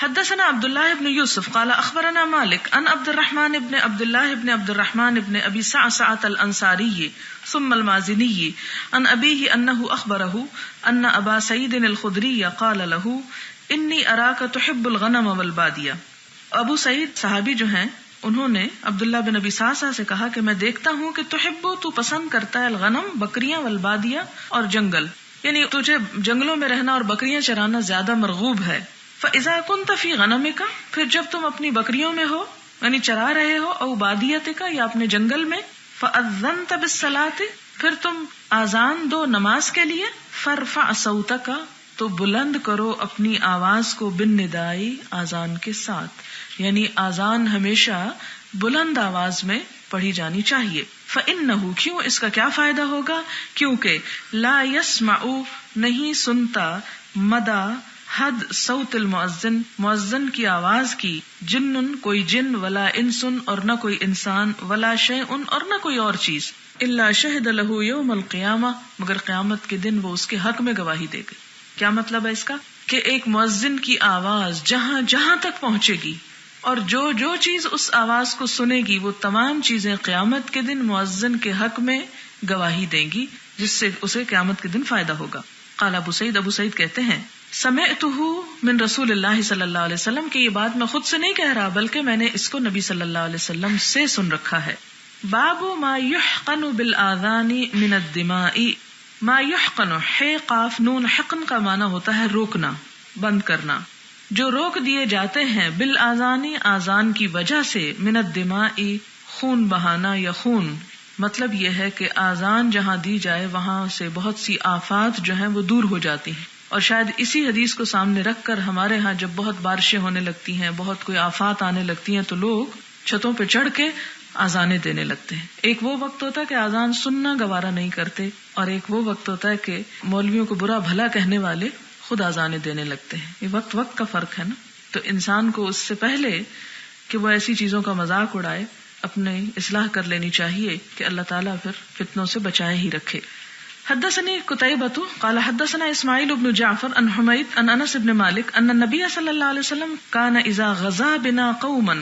حدثنا عبد الله بن يوسف قال اخبرنا مالك عن عبد الرحمن بن عبد الله بن عبد الرحمن بن ابي سعسعة الانصاري ثم المازني عن ابيه انه اخبره ان ابا سعيد الخدري قال له انی اراک تحب الغنم والبادیہ. ابو سعید صحابی جو ہیں انہوں نے عبداللہ بن ابی سعسع سے کہا کہ میں دیکھتا ہوں کہ تحب تو پسند کرتا ہے الغنم بکریاں والبادیہ اور جنگل، یعنی تجھے جنگلوں میں رہنا اور بکریاں چرانا زیادہ مرغوب ہے. فاذا كنت في غنمك، پھر جب تم اپنی بکریوں میں ہو یعنی چرا رہے ہو، او بادیتک یا اپنے جنگل میں، فاذنت بالصلاۃ، پھر تم اذان دو نماز کے لیے، فارفع صوتک، تو بلند کرو اپنی آواز کو، بالندائی، اذان کے ساتھ، یعنی اذان ہمیشہ بلند آواز میں پڑھی جانی چاہیے. فإنه، کیوں، اس کا کیا فائدہ ہوگا، کیونکہ لا يسمع، نہیں سنتا، مدى، حد، صوت المؤذن، مؤذن کی آواز کی، جن، کوئی جن، ولا انسن، اور نہ کوئی انسان، ولا شیء، اور نہ کوئی اور چیز، الا شہد له یوم القیامہ، مگر قیامت کے دن وہ اس کے حق میں گواہی دے گا. کیا مطلب ہے اس کا، کہ ایک مؤذن کی آواز جہاں جہاں تک پہنچے گی اور جو جو چیز اس آواز کو سنے گی، وہ تمام چیزیں قیامت کے دن مؤذن کے حق میں گواہی دیں گی، جس سے اسے قیامت کے دن فائدہ ہوگا. قال ابو سعید کہتے ہیں سمعتہ من رسول اللہ صلی اللہ علیہ وسلم، کہ یہ بات میں خود سے نہیں کہہ رہا بلکہ میں نے اس کو نبی صلی اللہ علیہ وسلم سے سن رکھا ہے. باب ما یحقن بالاذان من الدماء. ما یحقن، ہے قاف نون، حقن کا معنی ہوتا ہے روکنا، بند کرنا، جو روک دیے جاتے ہیں، بالاذان، اذان کی وجہ سے، من الدماء، خون بہانا یا خون. مطلب یہ ہے کہ اذان جہاں دی جائے وہاں سے بہت سی آفات جو ہیں وہ دور ہو جاتی ہیں. اور شاید اسی حدیث کو سامنے رکھ کر ہمارے ہاں جب بہت بارشیں ہونے لگتی ہیں، بہت کوئی آفات آنے لگتی ہیں، تو لوگ چھتوں پہ چڑھ کے اذانیں دینے لگتے ہیں. ایک وہ وقت ہوتا ہے کہ اذان سننا گوارا نہیں کرتے، اور ایک وہ وقت ہوتا ہے کہ مولویوں کو برا بھلا کہنے والے خود اذانیں دینے لگتے ہیں. یہ وقت کا فرق ہے نا. تو انسان کو اس سے پہلے کہ وہ ایسی چیزوں کا مذاق اڑائے، اپنے اصلاح کر لینی چاہیے کہ اللہ تعالیٰ پھر فتنوں سے بچائے ہی رکھے. حدثني قتيبة قال حدثنا اسماعيل بن جعفر عن حميد عن انس بن مالك ان النبي صلى الله عليه وسلم كان اذا غزا بنا قوما.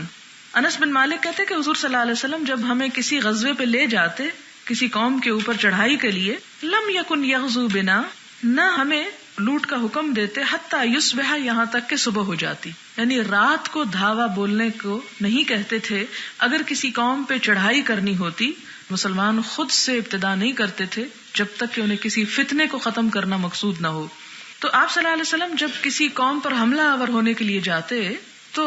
انس بن مالک کہتے کہ حضور صلی اللہ علیہ وسلم جب ہمیں کسی غزوے پہ لے جاتے، کسی قوم کے اوپر چڑھائی کے لیے، لم يكن يغزو بنا، نہ ہمیں لوٹ کا حکم دیتے، حتی یصبح، یہاں تک کہ صبح ہو جاتی، یعنی رات کو دھاوا بولنے کو نہیں کہتے تھے. اگر کسی قوم پہ چڑھائی کرنی ہوتی، مسلمان خود سے ابتدا نہیں کرتے تھے جب تک کہ انہیں کسی فتنے کو ختم کرنا مقصود نہ ہو. تو آپ صلی اللہ علیہ وسلم جب کسی قوم پر حملہ آور ہونے کے لیے جاتے تو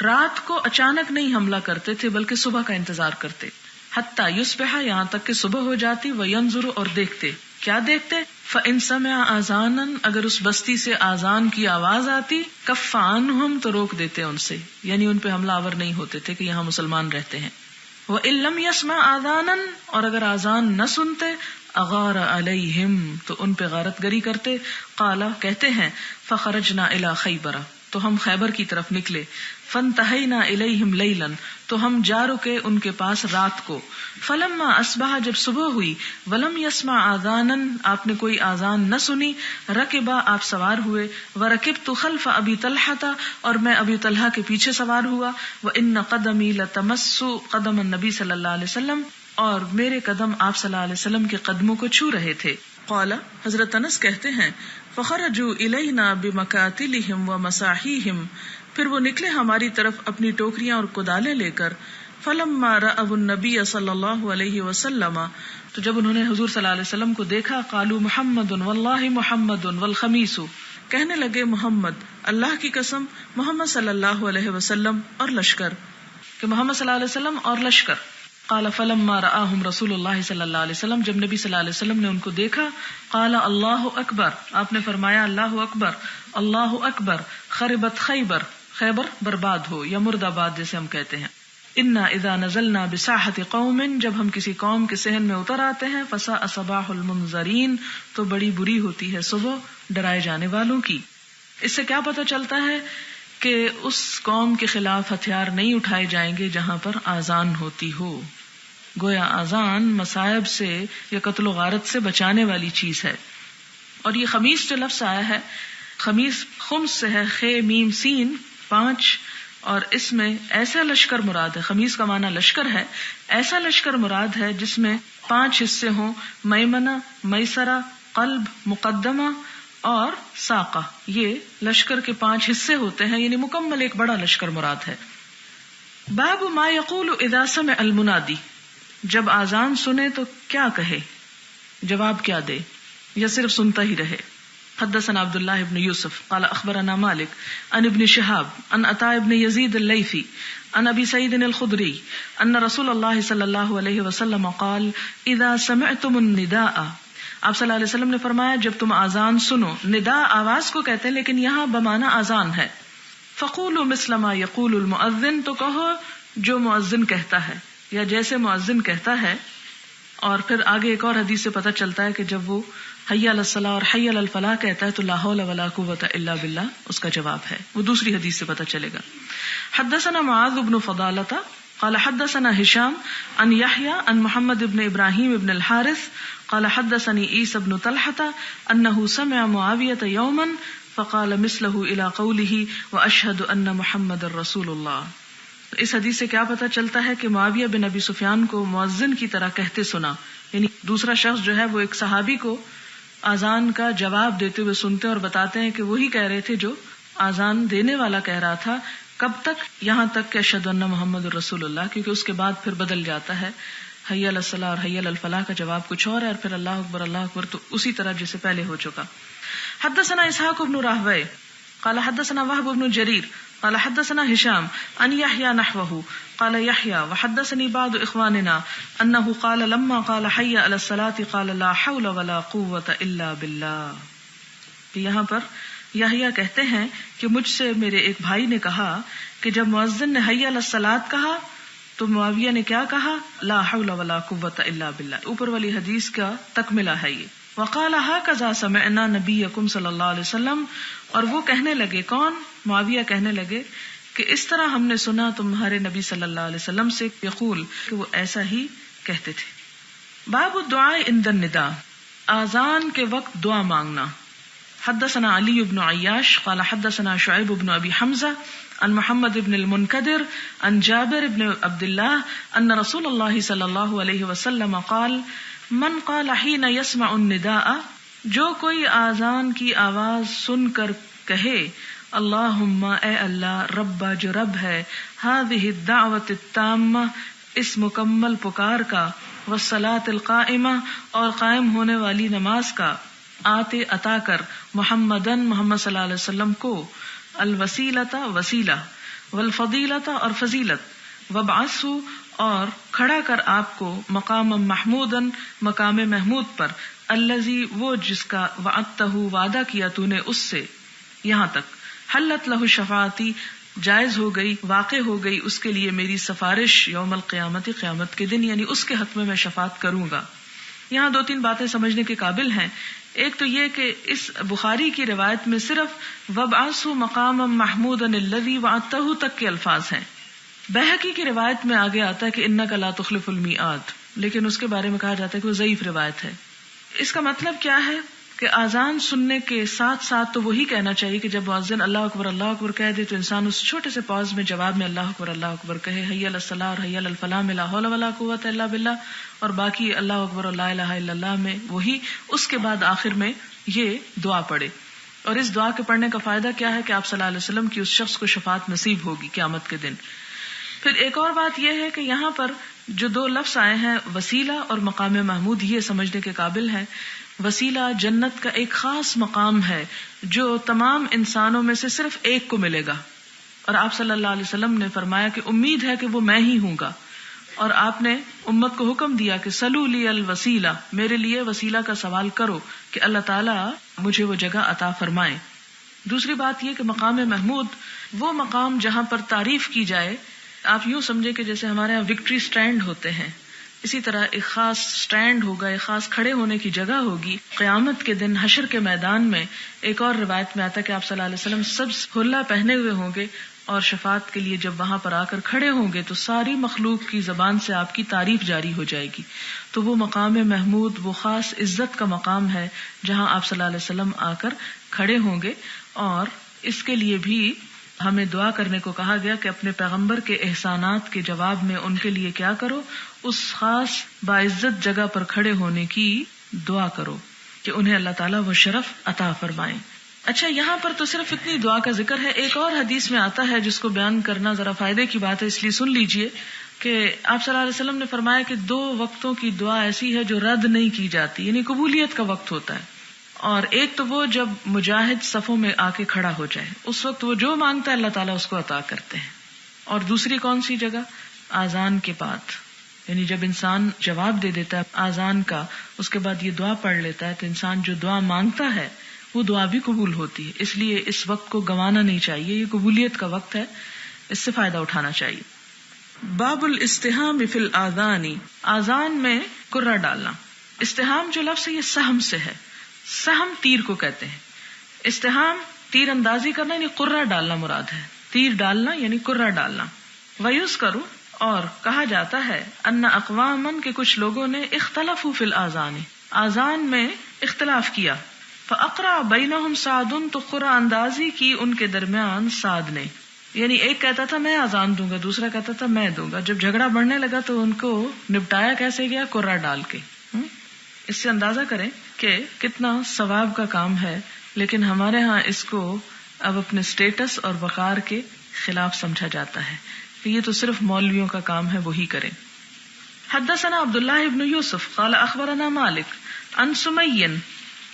رات کو اچانک نہیں حملہ کرتے تھے بلکہ صبح کا انتظار کرتے، حتی یصبح، یہاں تک کہ صبح ہو جاتی، وینظر، اور دیکھتے. کیا دیکھتے؟ فإن سمع آذانا، اگر اس بستی سے آذان کی آواز آتی، کف عنہم، تو روک دیتے ان سے، یعنی ان پہ حملہ آور نہیں ہوتے تھے کہ یہاں مسلمان رہتے ہیں. وإن لم يسمع آذانا، اور اگر آذان نہ سنتے، اغار علیہم، تو ان پہ غارت گری کرتے. قال، کہتے ہیں فخرجنا الی خیبر، تو ہم خیبر کی طرف نکلے. فانتہینا الیہم لیلا، تو ہم جا رکے ان کے پاس رات کو. فلما اصبح، جب صبح ہوئی، ولم یسمع آذانا، آپ نے کوئی آذان نہ سنی، رکبا، آپ سوار ہوئے، ورکبت خلف ابی طلحہ، اور میں ابی طلحہ کے پیچھے سوار ہوا. وان قدمی لتمس قدم النبی صلی اللہ علیہ وسلم، اور میرے قدم آپ صلی اللہ علیہ وسلم کے قدموں کو چھو رہے تھے. قال، حضرت انس کہتے ہیں فخرجوا الینا بمکاتلہم ومساحیہم، پھر وہ نکلے ہماری طرف اپنی ٹوکریاں اور کدالیں لے کر. فلما رأوا النبی صلی اللہ علیہ وسلم، تو جب انہوں نے حضور صلی اللہ علیہ وسلم کو دیکھا، قالوا محمد واللہ محمد والخمیس، کہنے لگے محمد، اللہ کی قسم، محمد صلی اللہ علیہ وسلم اور لشکر، کہ محمد صلی اللہ علیہ وسلم اور لشکر. قال فلما رآہم رسول اللہ صلی اللہ علیہ وسلم، جب نبی صلی اللہ علیہ وسلم نے ان کو دیکھا، قال اللہ اکبر، آپ نے فرمایا اللہ اکبر، اللہ اکبر، خربت خیبر، خیبر برباد ہو، یا مرد آباد جیسے ہم کہتے ہیں. انا اذا نزلنا بساحت قوم، جب ہم کسی قوم کے صحن میں اتر آتے ہیں، فساء صباح المنذرین، تو بڑی بری ہوتی ہے صبح ڈرائے جانے والوں کی. اس سے کیا پتہ چلتا ہے کہ اس قوم کے خلاف ہتھیار نہیں اٹھائے جائیں گے جہاں پر آذان ہوتی ہو. گویا آذان مصائب سے یا قتل و غارت سے بچانے والی چیز ہے. اور یہ خمیس جو لفظ آیا ہے، خمیس خمس سے ہے، خے میم سین، 5 اور اس میں ایسا لشکر مراد ہے، خمیس کا معنی لشکر ہے، ایسا لشکر مراد ہے جس میں 5 حصے ہوں، میمنہ، میسرہ، قلب، مقدمہ اور ساقہ. یہ لشکر کے 5 حصے ہوتے ہیں، یعنی مکمل ایک بڑا لشکر مراد ہے. باب ما یقول اذا سمع المنادی، جب اذان سنے تو کیا کہے، جواب کیا دے یا صرف سنتا ہی رہے. حدثنا عبد الله بن يوسف قال اخبرنا مالك عن ابن شهاب عن عطاء بن يزيد الليثي عن ابي سعيد الخدري ان رسول الله صلى الله عليه وسلم قال اذا سمعتم النداء، آپ صلی اللہ علیہ وسلم نے فرمایا جب تم اذان سنو، ندا آواز کو کہتے ہیں لیکن یہاں بمعنی اذان ہے. فقولوا مثل ما يقول المؤذن، تو کہو جو مؤذن کہتا ہے یا جیسے مؤذن کہتا ہے. اور پھر آگے ایک اور حدیث سے پتہ چلتا ہے کہ جب وہ حی علی الصلاۃ اور حی علی الفلاح کہتا ہے تو لا حول ولا قوۃ الا باللہ اس کا جواب ہے. وہ دوسری حدیث سے پتہ چلے گا. حدثنا معاذ بن فضالة قال حدثنا هشام عن يحيى عن محمد بن ابراهيم بن الحارث قال حدثني عيسى بن طلحة انه سمع معاوية يوما فقال مثله الى قوله واشهد ان محمد رسول الله. اس حدیث سے کیا پتہ چلتا ہے کہ معاویہ بن ابی سفیان کو مؤذن کی طرح کہتے سنا، یعنی دوسرا شخص جو ہے وہ ایک صحابی کو اذان کا جواب دیتے ہوئے سنتے اور بتاتے ہیں کہ وہی کہہ رہے تھے جو اذان دینے والا کہہ رہا تھا. کب تک؟ یہاں تک کہ اشہد ان محمد رسول اللہ، کیونکہ اس کے بعد پھر بدل جاتا ہے، حی علی الصلاۃ اور حی علی الفلاح کا جواب کچھ اور ہے اور پھر اللہ اکبر تو اسی طرح جیسے پہلے ہو چکا. حدثنا اسحاق بن راہوے قال حدثنا وهب بن جرير قال حدثنا هشام عن يحيى نحوه قال يحيى وحدثني بعض اخواننا انه قال لما قال حي على الصلاة قال لا حول ولا قوة الا بالله. یہاں پر یحییٰ کہتے ہیں کہ مجھ سے میرے ایک بھائی نے کہا کہ جب مؤذن نے حی علی الصلاۃ کہا تو معاویہ نے کیا کہا؟ لا حول ولا قوة الا بالله. اوپر والی حدیث کا تکملہ ہے یہ. وقال هكذا سمعنا نبيكم صلی اللہ علیہ وسلم، اور وہ کہنے لگے، کون؟ معاویہ کہنے لگے کہ اس طرح ہم نے سنا تمہارے نبی صلی اللہ علیہ وسلم سے یقول، کہ وہ ایسا ہی کہتے تھے. باب الدعاء عند النداء، اذان کے وقت دعا مانگنا. حدثنا علی بن عیاش قال حدثنا شعیب بن ابی حمزہ عن محمد بن المنکدر عن جابر بن عبد اللہ ان رسول اللہ صلی اللہ علیہ وسلم قال من قال حین یسمع النداء، جو کوئی اذان کی آواز سن کر کہے اللہم اے اللہ، رب جو رب ہے، هذه الدعوة التامہ اس مکمل پکار کا، والصلاة القائمہ اور قائم ہونے والی نماز کا، آتے عطا کر، محمدن محمد صلی اللہ علیہ وسلم کو، الوسیلۃ وسیلہ، والفضیلۃ اور فضیلت، وابعثہ اور کھڑا کر آپ کو، مقام محمودن مقام محمود پر، الذی وہ جس کا وعدتہ وعدہ کیا تو نے اس سے. یہاں تک حلت لہ شفاعتی جائز ہو گئی، واقع ہو گئی اس کے لیے میری سفارش یوم القیامت قیامت کے دن، یعنی اس کے حق میں شفاعت کروں گا. یہاں 2-3 باتیں سمجھنے کے قابل ہیں. ایک تو یہ کہ اس بخاری کی روایت میں صرف وابعثہ مقام محمودا الذی وعدتہ تک کے الفاظ ہیں. بہقی کی روایت میں آگے آتا ہے کہ انک لا تخلف المیعاد، لیکن اس کے بارے میں کہا جاتا ہے کہ وہ ضعیف روایت ہے. اس کا مطلب کیا ہے کہ اذان سننے کے ساتھ ساتھ تو وہی کہنا چاہیے کہ جب مؤذن اللہ اکبر کہہ دے تو انسان اس چھوٹے سے پاز میں جواب میں اللہ اکبر کہے، حی علی الصلاۃ اور حی علی الفلاح میں لا حول ولا قوۃ الا باللہ، اور باقی اللہ اکبر اور لا الہ الا اللہ میں وہی. اس کے بعد آخر میں یہ دعا پڑھے. اور اس دعا کے پڑھنے کا فائدہ کیا ہے کہ آپ صلی اللہ علیہ وسلم کی اس شخص کو شفاعت نصیب ہوگی قیامت کے دن. پھر ایک اور بات یہ ہے کہ یہاں پر جو 2 لفظ آئے ہیں وسیلہ اور مقام محمود، یہ سمجھنے کے قابل ہے. وسیلہ جنت کا ایک خاص مقام ہے جو تمام انسانوں میں سے صرف ایک کو ملے گا، اور آپ صلی اللہ علیہ وسلم نے فرمایا کہ امید ہے کہ وہ میں ہی ہوں گا. اور آپ نے امت کو حکم دیا کہ سلو لی الوسیلہ، میرے لیے وسیلہ کا سوال کرو کہ اللہ تعالیٰ مجھے وہ جگہ عطا فرمائے. دوسری بات یہ کہ مقام محمود وہ مقام جہاں پر تعریف کی جائے. آپ یوں سمجھے کہ جیسے ہمارے یہاں وکٹری سٹینڈ ہوتے ہیں، اسی طرح ایک خاص سٹینڈ ہوگا، ایک خاص کھڑے ہونے کی جگہ ہوگی قیامت کے دن حشر کے میدان میں. ایک اور روایت میں آتا ہے کہ آپ صلی اللہ علیہ وسلم سبز حلہ پہنے ہوئے ہوں گے اور شفاعت کے لیے جب وہاں پر آ کر کھڑے ہوں گے تو ساری مخلوق کی زبان سے آپ کی تعریف جاری ہو جائے گی. تو وہ مقام محمود وہ خاص عزت کا مقام ہے جہاں آپ صلی اللہ علیہ وسلم آ کر کھڑے ہوں گے. اور اس کے لیے بھی ہمیں دعا کرنے کو کہا گیا کہ اپنے پیغمبر کے احسانات کے جواب میں ان کے لیے کیا کرو، اس خاص باعزت جگہ پر کھڑے ہونے کی دعا کرو کہ انہیں اللہ تعالیٰ وہ شرف عطا فرمائیں. اچھا، یہاں پر تو صرف اتنی دعا کا ذکر ہے. ایک اور حدیث میں آتا ہے جس کو بیان کرنا ذرا فائدے کی بات ہے، اس لیے سن لیجئے کہ آپ صلی اللہ علیہ وسلم نے فرمایا کہ 2 وقتوں کی دعا ایسی ہے جو رد نہیں کی جاتی، یعنی قبولیت کا وقت ہوتا ہے. اور ایک تو وہ جب مجاہد صفوں میں آ کے کھڑا ہو جائے، اس وقت وہ جو مانگتا ہے اللہ تعالیٰ اس کو عطا کرتے ہیں. اور دوسری کون سی جگہ؟ آذان کے بعد، یعنی جب انسان جواب دے دیتا ہے آذان کا، اس کے بعد یہ دعا پڑھ لیتا ہے تو انسان جو دعا مانگتا ہے وہ دعا بھی قبول ہوتی ہے. اس لیے اس وقت کو گنوانا نہیں چاہیے، یہ قبولیت کا وقت ہے، اس سے فائدہ اٹھانا چاہیے. باب الاستہام فی الاذان، آذان میں کرہ ڈالنا. استہام جو لفظ ہے یہ سہم سے ہے، سہم تیر کو کہتے ہیں. استہام تیر اندازی کرنا یعنی کرہ ڈالنا مراد ہے، تیر ڈالنا یعنی کرہ ڈالنا. وَيُذْكَرُ، اور کہا جاتا ہے، ان اقوامن کے کچھ لوگوں نے اختلفوا فی الاذان، آذان میں اختلاف کیا. فاقرع بینہم سعد، تو قرآن اندازی کی ان کے درمیان سعد نے. یعنی ایک کہتا تھا میں آذان دوں گا، دوسرا کہتا تھا میں دوں گا. جب جھگڑا بڑھنے لگا تو ان کو نپٹایا کیسے گیا؟ قرآن ڈال کے. اس سے اندازہ کریں کہ کتنا ثواب کا کام ہے، لیکن ہمارے ہاں اس کو اب اپنے سٹیٹس اور وقار کے خلاف سمجھا جاتا ہے کہ یہ تو صرف مولویوں کا کام ہے، وہی کریں. حدثنا عبداللہ ابن یوسف قال اخبرنا مالک عن سمین،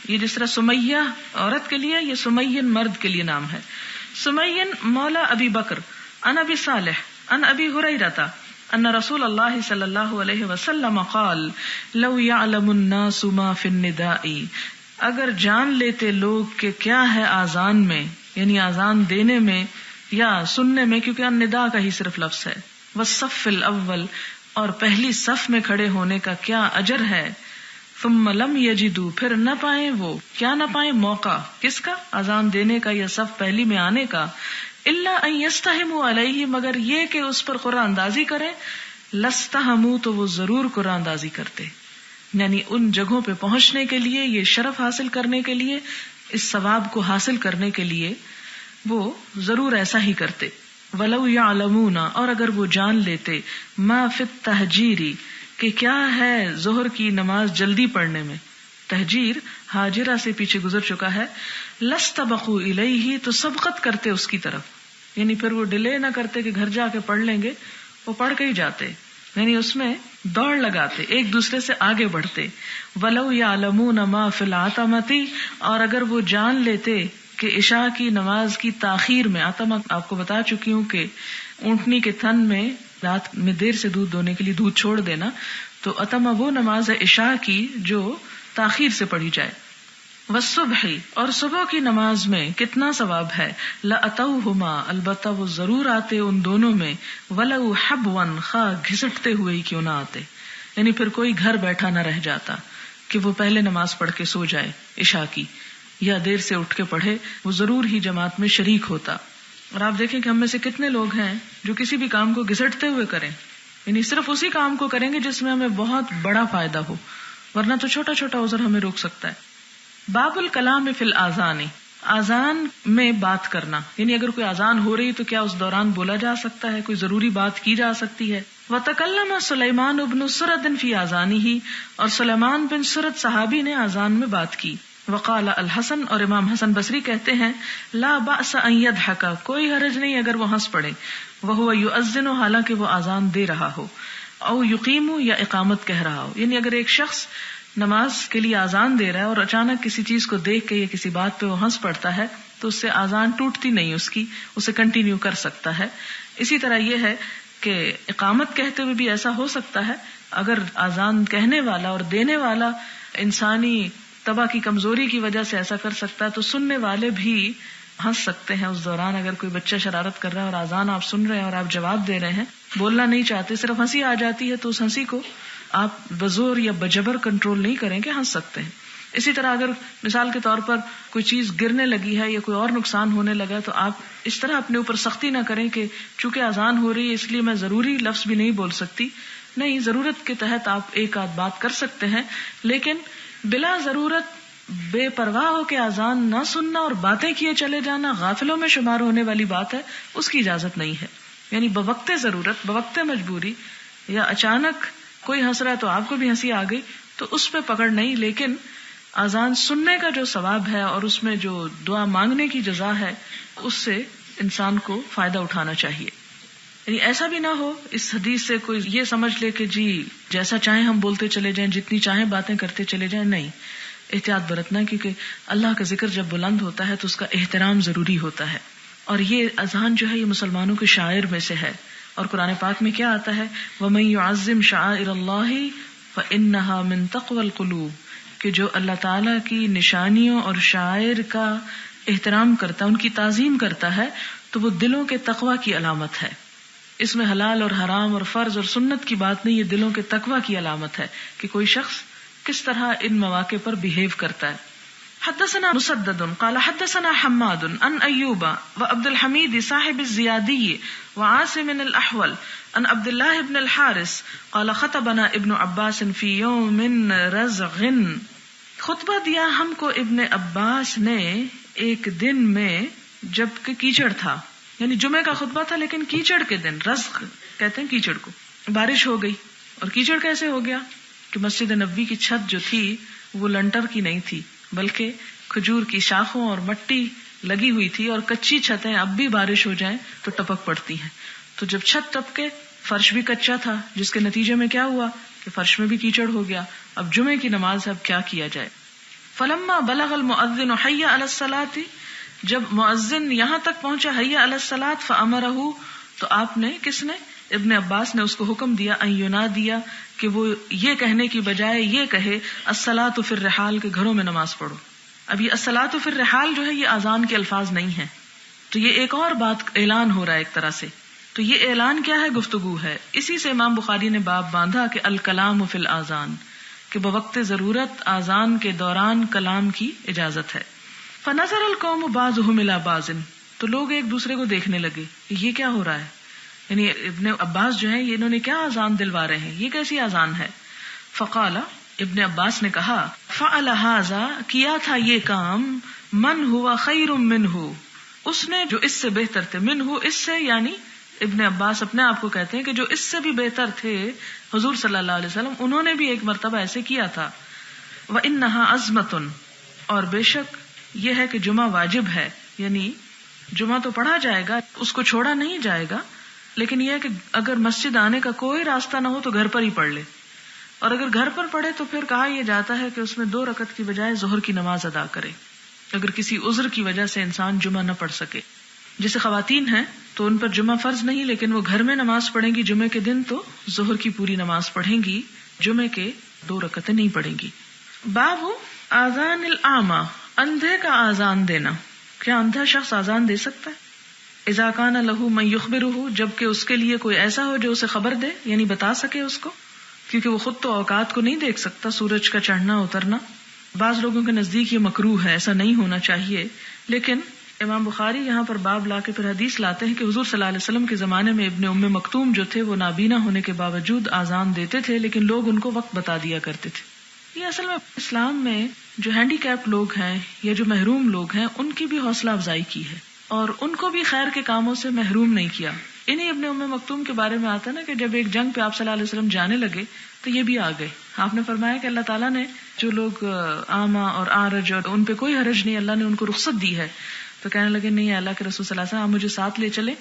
یہ جس طرح سمیہ عورت کے لیے، یہ سمین مرد کے لیے نام ہے. سمین مولا ابی بکر عن ابی صالح عن ابی ہریرہ ان رسول اللہ صلی اللہ علیہ وسلم قال لو يعلم الناس ما في النداء، اگر جان لیتے لوگ کہ کیا ہے آذان میں، یعنی آذان دینے میں یا سننے میں، کیونکہ النداء کا ہی صرف لفظ ہے. والصف الاول، اور پہلی صف میں کھڑے ہونے کا کیا اجر ہے. ثم لم یجدوا، پھر نہ پائیں، وہ کیا نہ پائیں؟ موقع. کس کا؟ آذان دینے کا یا صف پہلی میں آنے کا. الا ان یستہموا علیہ، مگر یہ کہ اس پر قرآن اندازی کریں. لستہموا، تو وہ ضرور قرآن اندازی کرتے. یعنی ان جگہوں پہ پہنچنے کے لیے، یہ شرف حاصل کرنے کے لیے، اس ثواب کو حاصل کرنے کے لیے وہ ضرور ایسا ہی کرتے. ولو یعلمون، اور اگر وہ جان لیتے، ما فی التہجیر، کہ کیا ہے ظہر کی نماز جلدی پڑھنے میں. تہجیر حاجرہ سے پیچھے گزر چکا ہے. لستبقوا الیہ، تو سبقت کرتے اس کی طرف، یعنی پھر وہ ڈیلے نہ کرتے کہ گھر جا کے پڑھ لیں گے، وہ پڑھ کے ہی جاتے، یعنی اس میں دوڑ لگاتے، ایک دوسرے سے آگے بڑھتے. ولو یعلمون ما فی العتمۃ، اور اگر وہ جان لیتے کہ عشاء کی نماز کی تاخیر میں، عتمہ آپ کو بتا چکی ہوں کہ اونٹنی کے تھن میں رات میں دیر سے دودھ دونے کے لیے دودھ چھوڑ دینا، تو عتمہ وہ نماز ہے عشاء کی جو تاخیر سے پڑھی جائے. والصبح، اور صبح کی نماز میں کتنا ثواب ہے. لاتوہما، البتہ وہ ضرور آتے ان دونوں میں. ولو حبوا، خواہ گھسٹتے ہوئے ہی کیوں نہ آتے، یعنی پھر کوئی گھر بیٹھا نہ رہ جاتا کہ وہ پہلے نماز پڑھ کے سو جائے عشاء کی، یا دیر سے اٹھ کے پڑھے، وہ ضرور ہی جماعت میں شریک ہوتا. اور آپ دیکھیں کہ ہم میں سے کتنے لوگ ہیں جو کسی بھی کام کو گھسٹتے ہوئے کریں، یعنی صرف اسی کام کو کریں گے جس میں ہمیں بہت بڑا فائدہ ہو، ورنہ تو چھوٹا چھوٹا عذر ہمیں روک سکتا ہے. باب الکلام فی الاذان، آذان میں بات کرنا، یعنی اگر کوئی آذان ہو رہی تو کیا اس دوران بولا جا سکتا ہے، کوئی ضروری بات کی جا سکتی ہے. وتکلم سلیمان بن سرد فی اذانہ، اور سلیمان بن سرد صحابی نے آذان میں بات کی. وقال الحسن، اور امام حسن بصری کہتے ہیں، لا بأس ان یضحک، کوئی حرج نہیں اگر وہ ہنس پڑے. وہو یؤذن، حالانکہ وہ آذان دے رہا ہو. او یقیم، یا اقامت کہہ رہا ہو. یعنی اگر ایک شخص نماز کے لیے آذان دے رہا ہے اور اچانک کسی چیز کو دیکھ کے یا کسی بات پہ وہ ہنس پڑتا ہے تو اس سے آذان ٹوٹتی نہیں، اس کی اسے کنٹینیو کر سکتا ہے. اسی طرح یہ ہے کہ اقامت کہتے ہوئے بھی ایسا ہو سکتا ہے، اگر آذان کہنے والا اور دینے والا انسانی طبع کی کمزوری کی وجہ سے ایسا کر سکتا ہے تو سننے والے بھی ہنس سکتے ہیں اس دوران. اگر کوئی بچہ شرارت کر رہا ہے اور آذان آپ سن رہے ہیں اور آپ جواب دے رہے ہیں، بولنا نہیں چاہتے، صرف ہنسی آ جاتی ہے، تو اس ہنسی کو آپ بزور یا بجبر کنٹرول نہیں کریں کہ ہنس سکتے ہیں. اسی طرح اگر مثال کے طور پر کوئی چیز گرنے لگی ہے یا کوئی اور نقصان ہونے لگا تو آپ اس طرح اپنے اوپر سختی نہ کریں کہ چونکہ اذان ہو رہی ہے اس لیے میں ضروری لفظ بھی نہیں بول سکتی. نہیں، ضرورت کے تحت آپ ایک آدھ بات کر سکتے ہیں، لیکن بلا ضرورت بے پرواہ ہو کے اذان نہ سننا اور باتیں کیے چلے جانا غافلوں میں شمار ہونے والی بات ہے، اس کی اجازت نہیں ہے. یعنی بوقت ضرورت، بوقت مجبوری، یا اچانک کوئی ہنس رہا ہے تو آپ کو بھی ہنسی آ گئی تو اس پہ پکڑ نہیں، لیکن اذان سننے کا جو ثواب ہے اور اس میں جو دعا مانگنے کی جزا ہے اس سے انسان کو فائدہ اٹھانا چاہیے. یعنی ایسا بھی نہ ہو اس حدیث سے کوئی یہ سمجھ لے کہ جی جیسا چاہیں ہم بولتے چلے جائیں، جتنی چاہیں باتیں کرتے چلے جائیں. نہیں، احتیاط برتنا، کیونکہ اللہ کا ذکر جب بلند ہوتا ہے تو اس کا احترام ضروری ہوتا ہے. اور یہ اذان جو ہے یہ مسلمانوں کے شاعر میں سے ہے. اور قرآن پاک میں کیا آتا ہے؟ وَمَن يُعَظِّمْ شَعَائِرَ اللَّهِ فَإِنَّهَا مِن تَقْوَى الْقُلُوبِ، کہ جو اللہ تعالیٰ کی نشانیوں اور شاعر کا احترام کرتا ہے، ان کی تعظیم کرتا ہے، تو وہ دلوں کے تقوی کی علامت ہے. اس میں حلال اور حرام اور فرض اور سنت کی بات نہیں، یہ دلوں کے تقوی کی علامت ہے کہ کوئی شخص کس طرح ان مواقع پر بہیو کرتا ہے. حدثنا مسدد قال حدثنا حماد عن ایوب وعبد الحمید صاحب الزیادی وعاصم الاحول عن عبد الله بن الحارث قال خطبنا ابن عباس في يوم رزغ، خطبہ دیا ہم کو ابن عباس نے ایک دن میں جب کہ کیچڑ تھا. یعنی جمعہ کا خطبہ تھا لیکن کیچڑ کے دن، رزق کہتے ہیں کیچڑ کو. بارش ہو گئی. اور کیچڑ کیسے ہو گیا؟ کہ مسجد نبوی کی چھت جو تھی وہ لنٹر کی نہیں تھی بلکہ کھجور کی شاخوں اور مٹی لگی ہوئی تھی، اور کچی چھتیں اب بھی بارش ہو جائیں تو ٹپک پڑتی ہیں. تو جب چھت ٹپکے، فرش بھی کچا تھا، جس کے نتیجے میں کیا ہوا کہ فرش میں بھی کیچڑ ہو گیا. اب جمعے کی نماز اب کیا کیا جائے؟ فلما بلغ المؤذن حي على الصلاة، جب مؤذن یہاں تک پہنچا حي على الصلاة فامرہ، تو آپ نے، کس نے؟ ابن عباس نے اس کو حکم دیا ان ینادیا، کہ وہ یہ کہنے کی بجائے یہ کہے الصلاة فی الرحال، کہ گھروں میں نماز پڑھو. اب یہ الصلاة فی الرحال جو ہے یہ اذان کے الفاظ نہیں ہیں، تو یہ ایک اور بات اعلان ہو رہا ہے ایک طرح سے. تو یہ اعلان کیا ہے؟ گفتگو ہے. اسی سے امام بخاری نے باب باندھا کہ الکلام فی الاذان، کہ بوقت ضرورت اذان کے دوران کلام کی اجازت ہے. فنظر القوم بعضهم الى بعض، تو لوگ ایک دوسرے کو دیکھنے لگے یہ کیا ہو رہا ہے. یعنی ابن عباس جو ہیں یہ انہوں نے کیا اذان دلوا رہے ہیں، یہ کیسی اذان ہے. فقال، ابن عباس نے کہا فعل هذا، کیا تھا یہ کام، من هو خیر منہ، اس نے جو اس سے بہتر تھے، منہ اس سے، یعنی ابن عباس اپنے آپ کو کہتے ہیں کہ جو اس سے بھی بہتر تھے حضور صلی اللہ علیہ وسلم، انہوں نے بھی ایک مرتبہ ایسے کیا تھا. وَإِنَّهَا عَزْمَةٌ، اور بے شک یہ ہے کہ جمعہ واجب ہے. یعنی جمعہ تو پڑھا جائے گا، اس کو چھوڑا نہیں جائے گا، لیکن یہ ہے کہ اگر مسجد آنے کا کوئی راستہ نہ ہو تو گھر پر ہی پڑھ لے، اور اگر گھر پر پڑھے تو پھر کہا یہ جاتا ہے کہ اس میں 2 رکعت کی بجائے ظہر کی نماز ادا کرے اگر کسی عذر کی وجہ سے انسان جمعہ نہ پڑھ سکے. جیسے خواتین ہیں تو ان پر جمعہ فرض نہیں، لیکن وہ گھر میں نماز پڑھیں گی جمعے کے دن تو ظہر کی پوری نماز پڑھیں گی، جمعے کے 2 رکعتیں نہیں پڑھیں گی. باب آذان الاعمی، اندھے کا آذان دینا. کیا اندھا شخص آذان دے سکتا ہے؟ اذا کان لہ من یخبرہ، جبکہ اس کے لیے کوئی ایسا ہو جو اسے خبر دے، یعنی بتا سکے اس کو، کیونکہ وہ خود تو اوقات کو نہیں دیکھ سکتا، سورج کا چڑھنا اترنا. بعض لوگوں کے نزدیک یہ مکروہ ہے، ایسا نہیں ہونا چاہیے. لیکن امام بخاری یہاں پر باب لا کے پھر حدیث لاتے ہیں کہ حضور صلی اللہ علیہ وسلم کے زمانے میں ابن ام مکتوم جو تھے وہ نابینا ہونے کے باوجود آذان دیتے تھے، لیکن لوگ ان کو وقت بتا دیا کرتے تھے. یہ اصل میں اسلام میں جو ہینڈی کیپ لوگ ہیں یا جو محروم لوگ ہیں ان کی بھی حوصلہ افزائی کی ہے اور ان کو بھی خیر کے کاموں سے محروم نہیں کیا. انہیں ابن ام مکتوم کے بارے میں آتا ہے نا کہ جب ایک جنگ پہ آپ صلی اللہ علیہ وسلم جانے لگے تو یہ بھی آ گئے. آپ نے فرمایا کہ اللہ تعالیٰ نے جو لوگ آما اور آرج اور ان پہ کوئی حرج نہیں، اللہ نے ان کو رخصت دی ہے. تو کہنے لگے نہیں اللہ کے رسول صلی اللہ علیہ وسلم آپ مجھے ساتھ لے چلے،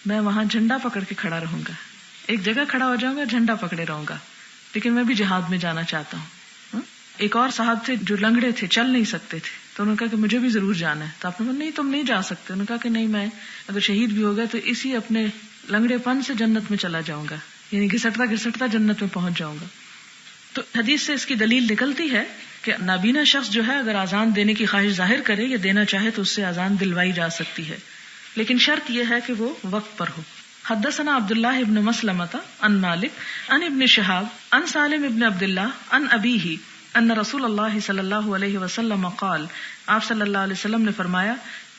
میں وہاں جھنڈا پکڑ کے کھڑا رہوں گا، ایک جگہ کھڑا ہو جاؤں گا، جھنڈا پکڑے رہوں گا، لیکن میں بھی جہاد میں جانا چاہتا ہوں. ایک اور صاحب تھے جو لنگڑے تھے، چل نہیں سکتے تھے، تو انہوں نے کہا کہ مجھے بھی ضرور جانا ہے. تو آپ نے کہا نہیں تم نہیں جا سکتے. انہوں نے کہا کہ نہیں میں اگر شہید بھی ہو گیا تو اسی اپنے لنگڑے پن سے جنت میں چلا جاؤں گا، یعنی گھسٹتا گھسٹتا جنت میں پہنچ جاؤں گا. تو حدیث سے اس کی دلیل نکلتی ہے کہ نابینا شخص جو ہے اگر اذان دینے کی خواہش ظاہر کرے یا دینا چاہے تو اس سے اذان دلوائی جا سکتی ہے، لیکن شرط یہ ہے کہ وہ وقت پر ہو. حدثنا عبداللہ ابن مسلمۃ عن مالک عن ابن شہاب عن سالم ابن عبداللہ عن ابیہ ان رسول اللہ صلی اللہ علیہ وسلم قال، آپ صلی اللہ علیہ وسلم نے فرمایا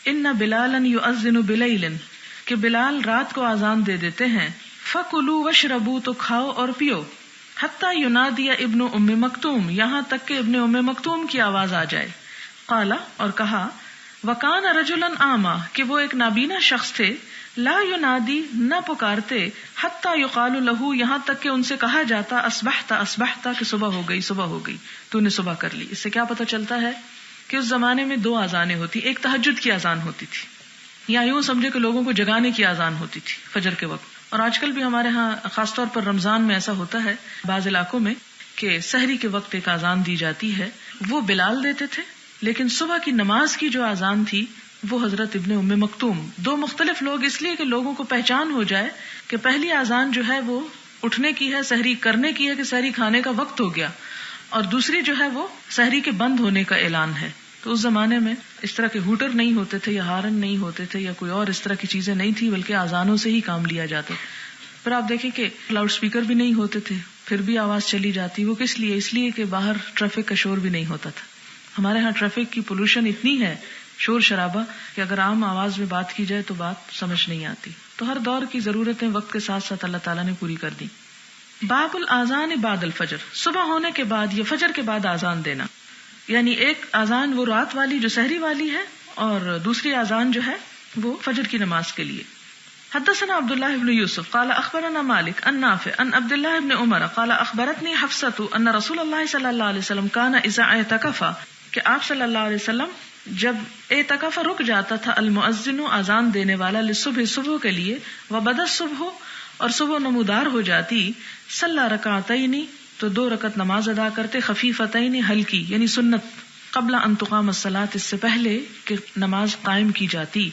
ان بلالا یؤذن بلیل، کہ بلال رات کو اذان دے دیتے ہیں. فکلوا واشربوا، تو کھاؤ اور پیو. حتی ینادی ابن ام مکتوم، یہاں تک کہ ابن ام مکتوم کی آواز آ جائے. قال اور کہا وکان رجلا اعمی کہ وہ ایک نابینا شخص تھے لا ینادی نہ پکارتے حتی یقال له یہاں تک کہ ان سے کہا جاتا اصبحت اصبحت کہ صبح ہو گئی تو نے صبح کر لی. اس سے کیا پتہ چلتا ہے کہ اس زمانے میں 2 اذانیں ہوتی, ایک تہجد کی اذان ہوتی تھی یا یوں سمجھے کہ لوگوں کو جگانے کی اذان ہوتی تھی فجر کے وقت, اور آج کل بھی ہمارے ہاں خاص طور پر رمضان میں ایسا ہوتا ہے بعض علاقوں میں کہ سحری کے وقت ایک اذان دی جاتی ہے, وہ بلال دیتے تھے, لیکن صبح کی نماز کی جو اذان تھی وہ حضرت ابن ام مکتوم. 2 مختلف لوگ اس لیے کہ لوگوں کو پہچان ہو جائے کہ پہلی اذان جو ہے وہ اٹھنے کی ہے, سحری کرنے کی ہے کہ سحری کھانے کا وقت ہو گیا, اور دوسری جو ہے وہ سحری کے بند ہونے کا اعلان ہے. تو اس زمانے میں اس طرح کے ہوٹر نہیں ہوتے تھے یا ہارن نہیں ہوتے تھے یا کوئی اور اس طرح کی چیزیں نہیں تھی, بلکہ اذانوں سے ہی کام لیا جاتا. پھر آپ دیکھیں کہ لاؤڈ سپیکر بھی نہیں ہوتے تھے, پھر بھی آواز چلی جاتی. وہ کس لیے؟ اس لیے کہ باہر ٹریفک کا شور بھی نہیں ہوتا تھا. ہمارے ہاں ٹریفک کی پولوشن اتنی ہے, شور شرابہ, کہ اگر عام آواز میں بات کی جائے تو بات سمجھ نہیں آتی. تو ہر دور کی ضرورتیں وقت کے ساتھ ساتھ اللہ تعالیٰ نے پوری کر دی. باب الاذان بعد الفجر, صبح ہونے کے بعد یا فجر کے بعد اذان دینا. یعنی ایک اذان وہ رات والی جو سحری والی ہے, اور دوسری اذان جو ہے وہ فجر کی نماز کے لیے. حدثنا عبد الله بن يوسف قال اخبرنا مالك عن نافع عن عبد الله بن عمر قال اخبرتني حفصة ان رسول الله صلى الله عليه وسلم كان اذا اعتكف کہ آپ صلی اللہ علیہ وسلم جب اعتکاف رک جاتا تھا المؤذن اذان دینے والا للصبح صبح کے لیے وبدا الصبح اور صبح نمودار ہو جاتی صلی رکعتین تو 2 رکعت نماز ادا کرتے خفیفتین ہلکی یعنی سنت قبل ان تقام الصلاۃ اس سے پہلے کہ نماز قائم کی جاتی.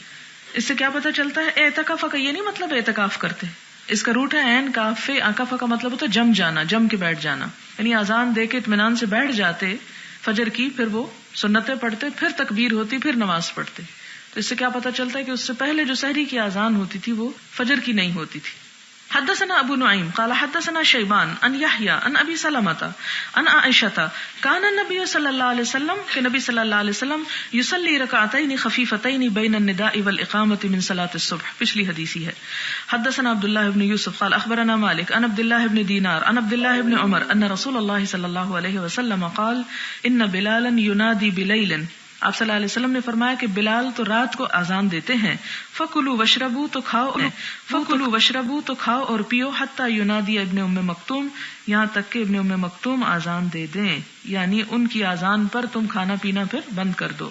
اس سے کیا پتہ چلتا ہے اعتکاف کا یہ نہیں مطلب اعتکاف کرتے, اس کا روٹ ہے عین کاف اعتکاف کا مطلب ہوتا ہے جم جانا, جم کے بیٹھ جانا, یعنی اذان دے کے اطمینان سے بیٹھ جاتے فجر کی, پھر وہ سنتیں پڑھتے, پھر تکبیر ہوتی, پھر نماز پڑھتے. تو اس سے کیا پتہ چلتا ہے کہ اس سے پہلے جو سحری کی اذان ہوتی تھی وہ فجر کی نہیں ہوتی تھی. حدثنا ابو نعیم قال حدثنا شیبان ان یحییٰ ان ابی سلمۃ ان عائشۃ کان النبی صلی اللہ علیہ وسلم کہ نبی صلی اللہ علیہ وسلم یصلی رکعتین خفیفتین بین النداء والاقامۃ من صلاۃ الصبح. پچھلی حدیثی ہے. حدثنا عبد الله بن یوسف قال اخبرنا مالک ان عبد الله بن دینار ان عبد الله بن عمر ان رسول اللہ صلی اللہ علیہ وسلم قال ان بلالا ینادی بلیل. آپ صلی اللہ علیہ وسلم نے فرمایا کہ بلال تو رات کو اذان دیتے ہیں. فکلوا واشربوا تو کھاؤ, فکلوا واشربوا تو کھاؤ اور پیو حتی ینادی ابن ام مکتوم یہاں تک کہ ابن ام مکتوم اذان دے دیں, یعنی ان کی اذان پر تم کھانا پینا پھر بند کر دو.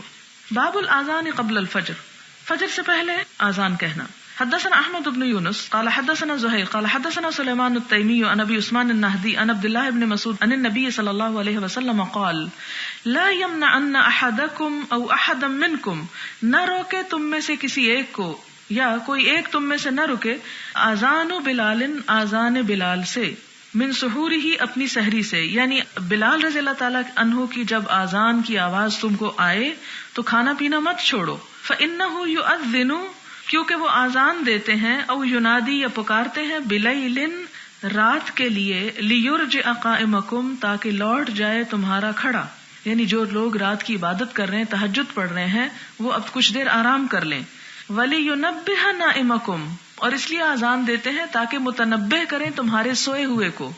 باب الاذان قبل الفجر, فجر سے پہلے اذان کہنا. حدثنا احمد بن یونس قال حدثنا زہیر قال حدثنا سلیمان التیمی عن ابی عثمان النہدی عن عبد اللہ بن مسعود عن النبی صلی اللہ علیہ وسلم قال لا یمنعن احدکم او احدا منکم, نہ روکے تم میں سے کسی ایک کو یا کوئی ایک تم میں سے نہ رکے اذان بلال اذان بلال سے من سحورہ اپنی سحری سے, یعنی بلال رضی اللہ تعالیٰ عنہ کی جب اذان کی آواز تم کو آئے تو کھانا پینا مت چھوڑو. فإنہ یؤذن کیونکہ وہ اذان دیتے ہیں, او ینادی یا پکارتے ہیں, بلیل رات کے لیے, لیرجع قائمکم تاکہ لوٹ جائے تمہارا کھڑا, یعنی جو لوگ رات کی عبادت کر رہے ہیں, تہجد پڑھ رہے ہیں, وہ اب کچھ دیر آرام کر لیں. وَلِيُنَبِّهَ نَائِمَكُمْ اور اس لیے اذان دیتے ہیں تاکہ متنبہ کریں تمہارے سوئے ہوئے کو,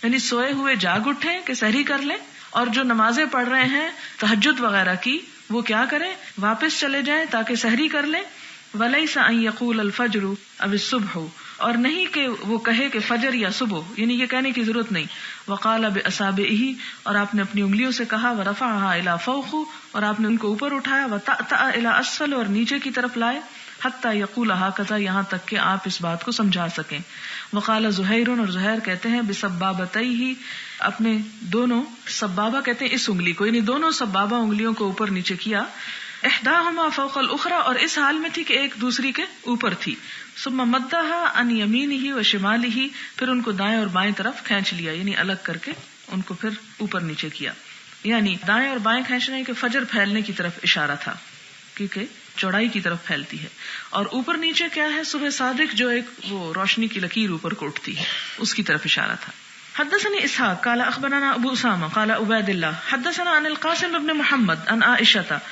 یعنی سوئے ہوئے جاگ اٹھیں کہ سحری کر لیں, اور جو نمازیں پڑھ رہے ہیں تہجد وغیرہ کی وہ کیا کریں, واپس چلے جائیں تاکہ سحری کر لیں. وَلَيْسَ أَن يَقُولَ الْفَجْرُ أَوِ الصُّبْحُ اور نہیں کہ وہ کہے کہ فجر یا صبح, یعنی یہ کہنے کی ضرورت نہیں. وَقَالَ بِأَصَابِعِهِ اور آپ نے اپنی انگلیوں سے کہا, وَرَفَعَهَا إِلَى فَوْقُ اور آپ نے ان کو اوپر اٹھایا, وَتَأْتَأَ إِلَى أَسْفَلُ اور نیچے کی طرف لائے, حَتَّى يَقُولَ هَكَذَا یہاں تک کہ آپ اس بات کو سمجھا سکیں. وَقَالَ زُهَيْرٌ اور زہیر کہتے ہیں بِسَبَّابَتَيْهِ اپنے دونوں, سبابہ کہتے ہیں اس انگلی کو, یعنی دونوں سبابہ انگلیوں کو اوپر نیچے کیا. احداہما فوق الاخرى اور اس حال میں تھی کہ ایک دوسری کے اوپر تھی. ثم مدها عن يمينه وشماله پھر ان کو دائیں اور بائیں طرف کھینچ لیا, یعنی الگ کر کے ان کو پھر اوپر نیچے کیا. یعنی دائیں اور بائیں کھینچنے کے فجر پھیلنے کی طرف اشارہ تھا, کیونکہ چوڑائی کی طرف پھیلتی ہے, اور اوپر نیچے کیا ہے, صبح صادق جو ایک وہ روشنی کی لکیر اوپر کو اٹھتی ہے, اس کی طرف اشارہ تھا. حدثني اسحاق قال اخبرنا ابو اسامہ قال عبید اللہ حدثنا عن القاسم بن محمد عن عائشہ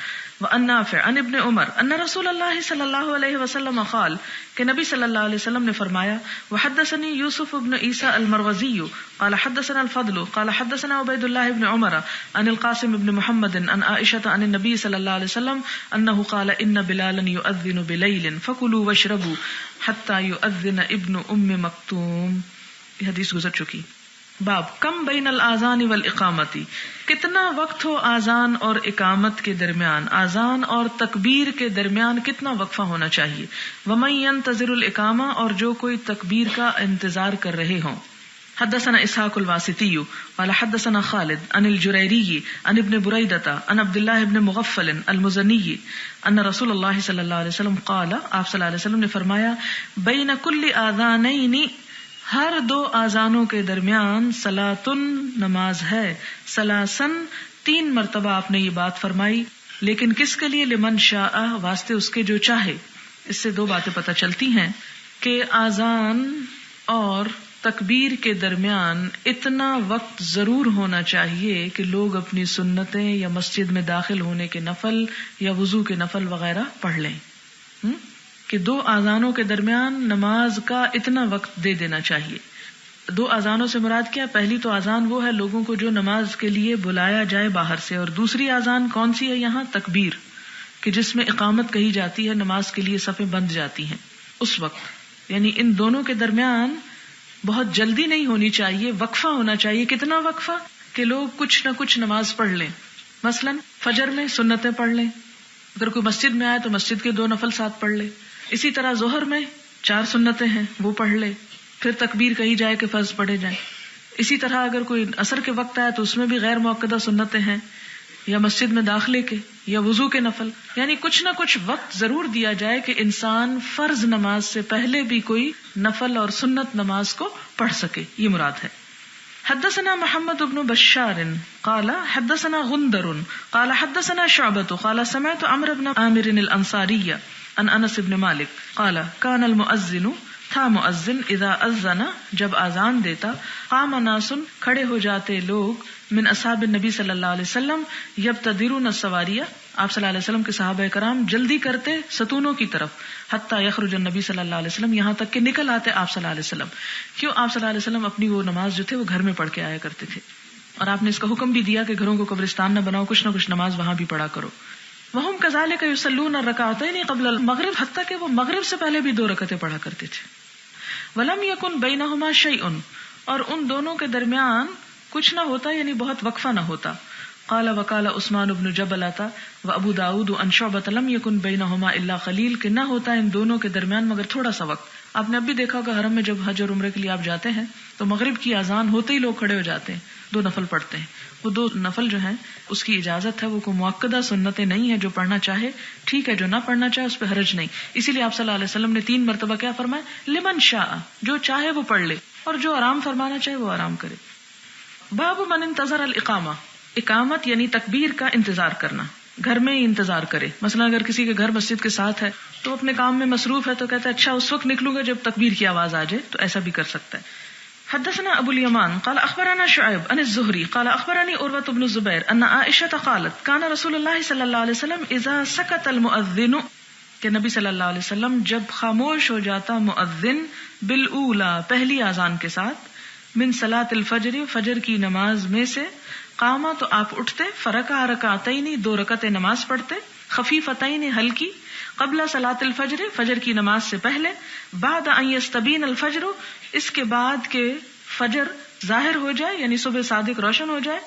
وعن نافع عن ابن عمر ان رسول اللہ صلی اللہ علیہ وسلم قال کہ نبی صلی اللہ علیہ وسلم نے فرمایا وحدثني يوسف بن عيسى المروزي قال حدثنا الفضل قال حدثنا عبید اللہ بن عمر عن القاسم بن محمد عن عائشة عن النبي صلی اللہ علیہ وسلم انه قال ان بلالا يؤذن بليل فكلوا واشربوا حتى يؤذن ابن ام مکتوم. یہ حدیث گزر چکی. باب کم بین الاذان والاقامتی، کتنا وقت ہو آذان اور اقامت کے درمیان، آذان اور تکبیر کے درمیان کتنا وقفہ ہونا چاہیے. ومن ينتظر الاقامہ، اور جو کوئی تکبیر کا انتظار کر رہے ہوں. حدثنا اسحاق الواسطی قال حدثنا خالد عن الجریری عن ابن بریدہ عن عبد اللہ بن مغفل المزنی ان رسول اللہ صلی اللہ علیہ وسلم قال، آپ صلی اللہ علیہ وسلم نے فرمایا بین کل آذانین، ہر دو آذانوں کے درمیان صلاتن، نماز ہے، ثلاثن، 3 مرتبہ آپ نے یہ بات فرمائی. لیکن کس کے لیے؟ لمن شاء، واسطے اس کے جو چاہے. اس سے 2 باتیں پتہ چلتی ہیں کہ آذان اور تکبیر کے درمیان اتنا وقت ضرور ہونا چاہیے کہ لوگ اپنی سنتیں یا مسجد میں داخل ہونے کے نفل یا وضو کے نفل وغیرہ پڑھ لیں. کہ 2 آذانوں کے درمیان نماز کا اتنا وقت دے دینا چاہیے. 2 آذانوں سے مراد کیا؟ پہلی تو آذان وہ ہے لوگوں کو جو نماز کے لیے بلایا جائے باہر سے، اور دوسری آذان کون سی ہے یہاں؟ تکبیر، کہ جس میں اقامت کہی جاتی ہے، نماز کے لیے صفیں بند جاتی ہیں اس وقت. یعنی ان دونوں کے درمیان بہت جلدی نہیں ہونی چاہیے، وقفہ ہونا چاہیے. کتنا وقفہ؟ کہ لوگ کچھ نہ کچھ نماز پڑھ لیں. مثلا فجر میں سنتیں پڑھ لیں، اگر کوئی مسجد میں آئے تو مسجد کے 2 نفل ساتھ پڑھ لے. اسی طرح ظہر میں 4 سنتیں ہیں وہ پڑھ لے، پھر تکبیر کہی جائے کہ فرض پڑھے جائیں. اسی طرح اگر کوئی عصر کے وقت آئے تو اس میں بھی غیر موقدہ سنتیں ہیں، یا مسجد میں داخلے کے یا وضو کے نفل. یعنی کچھ نہ کچھ وقت ضرور دیا جائے کہ انسان فرض نماز سے پہلے بھی کوئی نفل اور سنت نماز کو پڑھ سکے. یہ مراد ہے. حدثنا محمد بن بشار قال حدثنا غندر قال حدثنا شعبة قال سمعت عمرو بن عامر الانصاری عن انس بن مالک قال كان المؤذن، تھا مؤذن، اذا اذن، جب اذان دیتا، قام ناس، کھڑے ہو جاتے لوگ، من اصحاب النبی صلی اللہ علیہ وسلم، یبتدرون السواریہ، آپ صلی اللہ علیہ وسلم کے صحابہ کرام جلدی کرتے ستونوں کی طرف، حتی یخرج النبی صلی اللہ علیہ وسلم، یہاں تک کہ نکل آتے آپ صلی اللہ علیہ وسلم. کیوں؟ آپ صلی اللہ علیہ وسلم اپنی وہ نماز جو تھے وہ گھر میں پڑھ کے آیا کرتے تھے، اور آپ نے اس کا حکم بھی دیا کہ گھروں کو قبرستان نہ بناؤ، کچھ نہ کچھ نماز وہاں بھی پڑھا کرو. وہم کذالک یصلون الرکعتین قبل المغرب، حتیٰ کہ وہ مغرب سے پہلے بھی 2 رکعتیں پڑھا کرتے تھے. ولم یکن بینہما شیء، اور ان دونوں کے درمیان کچھ نہ ہوتا، یعنی بہت وقفہ نہ ہوتا. قال وقال عثمان بن جبلۃ وابو داؤد عن شعبۃ لم یکن بینہما الا قلیل، کہ نہ ہوتا ان دونوں کے درمیان مگر تھوڑا سا وقت. آپ نے اب بھی دیکھا ہوگا حرم میں جب حج اور عمرے کے لیے آپ جاتے ہیں تو مغرب کی اذان ہوتے ہی لوگ کھڑے ہو جاتے ہیں، 2 نفل پڑھتے ہیں. وہ 2 نفل جو ہیں اس کی اجازت ہے، وہ کوئی مؤکدہ سنتیں نہیں ہے، جو پڑھنا چاہے ٹھیک ہے، جو نہ پڑھنا چاہے اس پہ حرج نہیں. اسی لیے آپ صلی اللہ علیہ وسلم نے 3 مرتبہ کیا فرمایا؟ لمن شاء، جو چاہے وہ پڑھ لے، اور جو آرام فرمانا چاہے وہ آرام کرے. باب من انتظر الاقامہ، اقامت یعنی تکبیر کا انتظار کرنا، گھر میں ہی انتظار کرے. مثلا اگر کسی کے گھر مسجد کے ساتھ ہے تو اپنے کام میں مصروف ہے تو کہتا ہے اچھا اس وقت نکلوں گا جب تکبیر کی آواز آ جائے، تو ایسا بھی کر سکتا ہے. حدثنا ابو الیمان قال اخبرنا شعیب عن الزہری قال اخبرنی عروۃ بن الزبیر ان عائشہ قالت کان رسول اللہ صلی اللہ علیہ وسلم اذا سکت المؤذن، کہ نبی صلی اللہ علیہ وسلم جب خاموش ہو جاتا مؤذن، بالاولی، پہلی اذان کے ساتھ، من صلاۃ الفجر، فجر کی نماز میں سے، قاما، تو آپ اٹھتے، فرکع رکعتین، 2 رکعتیں نماز پڑھتے، خفیفتین، ہلکی، قبل صلاۃ الفجر، فجر کی نماز سے پہلے، بعد ان یستبین الفجر، اس کے بعد کہ فجر ظاہر ہو جائے، یعنی صبح صادق روشن ہو جائے،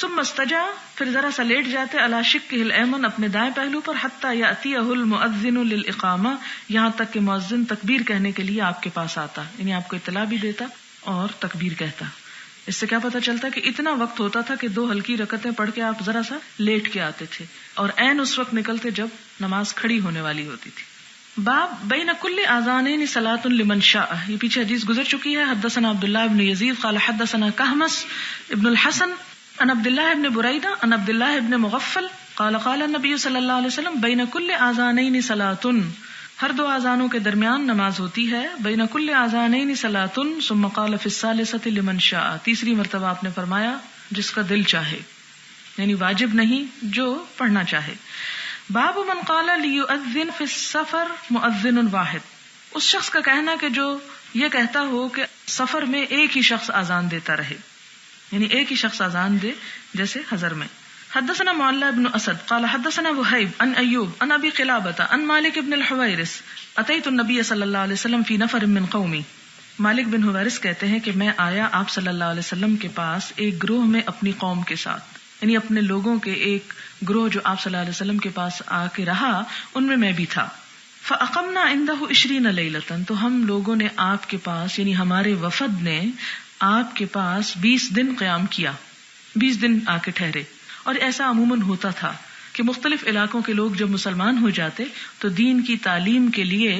ثم استجا، پھر ذرا سا لیٹ جاتے، علی شقہ الایمن، اپنے دائیں پہلو پر، حتی یاتیہ المؤذن للاقامہ، یہاں تک کہ مؤذن تکبیر کہنے کے لیے آپ کے پاس آتا، یعنی آپ کو اطلاع بھی دیتا اور تکبیر کہتا. اس سے کیا پتہ چلتا کہ اتنا وقت ہوتا تھا کہ 2 ہلکی رکعتیں پڑھ کے آپ ذرا سا لیٹ کے آتے تھے، اور عین اس وقت نکلتے جب نماز کھڑی ہونے والی ہوتی تھی. باب بین کل اذانین صلاۃ لمن شاء، یہ پیچھے حدیث گزر چکی ہے. حدثنا عبداللہ بن یزید قال حدثنا کہمس ابن الحسن عن عبداللہ ابن بریدہ عن عبداللہ ابن مغفل قال قال النبی صلی اللہ علیہ وسلم بین کل اذانین صلاۃ، ہر 2 اذانوں کے درمیان نماز ہوتی ہے. بین کل اذانین صلاۃ، ثم قال فی الثالثۃ لمن شاء، تیسری مرتبہ آپ نے فرمایا جس کا دل چاہے، یعنی واجب نہیں، جو پڑھنا چاہے. باب من قال لیؤذن فی السفر مؤذن واحد، اس شخص کا کہنا کہ جو یہ کہتا ہو کہ سفر میں ایک ہی شخص اذان دیتا رہے، یعنی ایک ہی شخص اذان دے، جیسے حضر میں. حدثنا معلى بن اسد قال حدثنا وهيب عن ايوب عن ابي قلابة عن مالك بن الحويرث اتيت النبي صلى الله عليه وسلم في نفر من قومي. مالک بن حویرث کہتے ہیں کہ میں آیا آپ صلی اللہ علیہ وسلم کے پاس ایک گروہ میں اپنی قوم کے ساتھ، یعنی اپنے لوگوں کے ایک گروہ جو آپ صلی اللہ علیہ وسلم کے پاس آ کے رہا، ان میں بھی تھا. فاقمنا عنده 20 لیلۃ، تو ہم لوگوں نے آپ کے پاس، یعنی ہمارے وفد نے آپ کے پاس 20 دن قیام کیا، 20 دن آ کے ٹھہرے. اور ایسا عموماً ہوتا تھا کہ مختلف علاقوں کے لوگ جب مسلمان ہو جاتے تو دین کی تعلیم کے لیے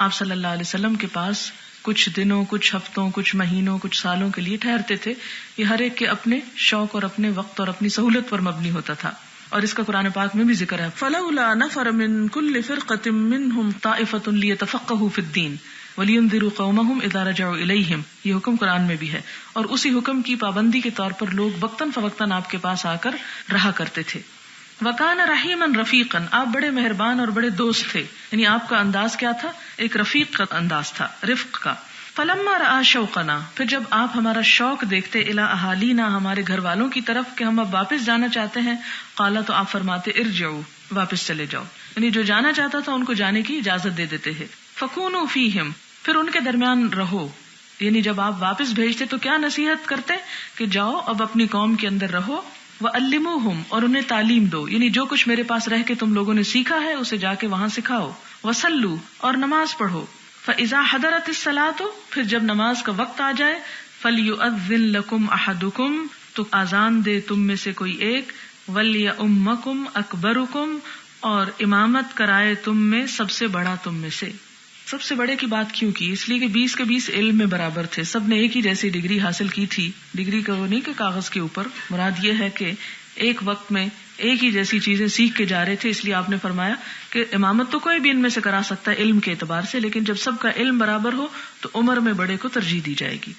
آپ صلی اللہ علیہ وسلم کے پاس کچھ دنوں، کچھ ہفتوں، کچھ مہینوں، کچھ سالوں کے لیے ٹھہرتے تھے. یہ ہر ایک کے اپنے شوق اور اپنے وقت اور اپنی سہولت پر مبنی ہوتا تھا، اور اس کا قرآن پاک میں بھی ذکر ہے. فلولا نفر من كل فرقة منهم طائفة ليتفقهوا في الدين وَلِيُنذِرُوا قَوْمَهُمْ إِذَا رَجَعُوا إِلَيْهِمْ، یہ حکم قرآن میں بھی ہے. اور اسی حکم کی پابندی کے طور پر لوگ وقتاً فوقتاً آپ کے پاس آ کر رہا کرتے تھے. وَكَانَ رَحِيمًا رَفِيقًا، آپ بڑے مہربان اور بڑے دوست تھے، یعنی آپ کا انداز کیا تھا؟ ایک رفیق کا انداز تھا، رفق کا. فَلَمَّا رَآ شَوْقَنَا، پھر جب آپ ہمارا شوق دیکھتے، إِلَىٰ أَهَالِينَا، ہمارے گھر والوں کی طرف کہ ہم اب واپس جانا چاہتے ہیں، قَالَ، تو آپ فرماتے ارجعوا، واپس چلے جاؤ، یعنی جو جانا چاہتا تھا ان کو جانے کی اجازت دے دیتے ہیں. فَكُونُوا فِيهِمْ، پھر ان کے درمیان رہو، یعنی جب آپ واپس بھیجتے تو کیا نصیحت کرتے کہ جاؤ اب اپنی قوم کے اندر رہو. وَعَلِّمُوهُمْ، اور انہیں تعلیم دو، یعنی جو کچھ میرے پاس رہ کے تم لوگوں نے سیکھا ہے اسے جا کے وہاں سکھاؤ. وَصَلُّوا، اور نماز پڑھو. فَإِذَا حَضَرَتِ الصَّلَاةُ، پھر جب نماز کا وقت آ جائے، فَلْيُؤَذِّن لَكُمْ أَحَدُكُمْ، تو آذان دے تم میں سے کوئی ایک. وَلْيَؤُمَّكُمْ أَكْبَرُكُمْ، اور امامت کرائے تم میں سب سے بڑا تم میں سے. سب سے بڑے کی بات کیوں کی؟ اس لیے کہ 20 کے 20 علم میں برابر تھے، سب نے ایک ہی جیسی ڈگری حاصل کی تھی. ڈگری کا وہ نہیں کہ کاغذ کے اوپر، مراد یہ ہے کہ ایک وقت میں ایک ہی جیسی چیزیں سیکھ کے جا رہے تھے. اس لیے آپ نے فرمایا کہ امامت تو کوئی بھی ان میں سے کرا سکتا ہے علم کے اعتبار سے، لیکن جب سب کا علم برابر ہو تو عمر میں بڑے کو ترجیح دی جائے گی.